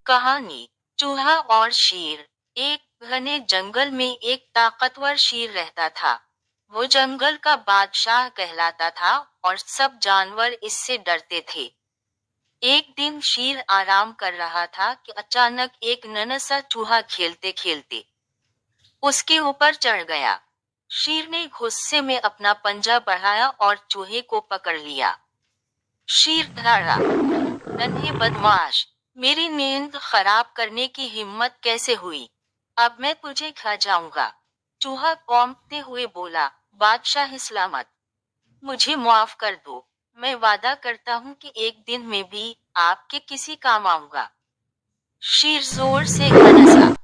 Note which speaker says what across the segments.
Speaker 1: कहानी। चूहा और शेर। एक घने जंगल में एक ताकतवर शेर रहता था। वो जंगल का बादशाह कहलाता था और सब जानवर इससे डरते थे। एक दिन शेर आराम कर रहा था कि अचानक एक नन्हा सा चूहा खेलते खेलते उसके ऊपर चढ़ गया। शेर ने गुस्से में अपना पंजा बढ़ाया और चूहे को पकड़ लिया। शेर धड़ा, नन्हे बदमाश, मेरी नींद खराब करने की हिम्मत कैसे हुई? अब मैं तुझे खा जाऊंगा। चूहा कौंपते हुए बोला, बादशाह सलामत, मुझे माफ कर दो। मैं वादा करता हूँ कि एक दिन मैं भी आपके किसी काम आऊंगा। शेर जोर से हंसा,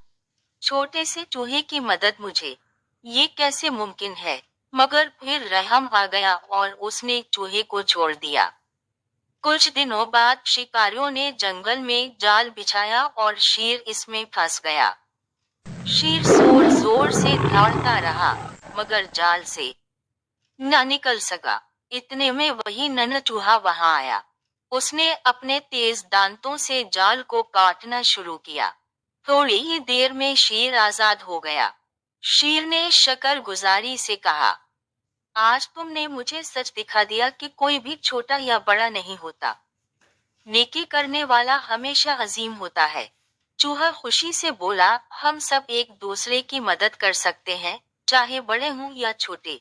Speaker 1: छोटे से चूहे की मदद मुझे, ये कैसे मुमकिन है? मगर फिर रहम आ गया और उसने चूहे को छोड़ दिया। कुछ दिनों बाद शिकारियों ने जंगल में जाल बिछाया और शेर इसमें फंस गया। शेर जोर जोर से दौड़ता रहा, मगर जाल से न निकल सका। इतने में वही नन्हा चूहा वहां आया। उसने अपने तेज दांतों से जाल को काटना शुरू किया। थोड़ी ही देर में शेर आजाद हो गया। शेर ने शुक्रगुजारी से कहा, आज तुमने मुझे सच दिखा दिया कि कोई भी छोटा या बड़ा नहीं होता। नेकी करने वाला हमेशा अजीम होता है। चूहा खुशी से बोला, हम सब एक दूसरे की मदद कर सकते हैं, चाहे बड़े हों या छोटे।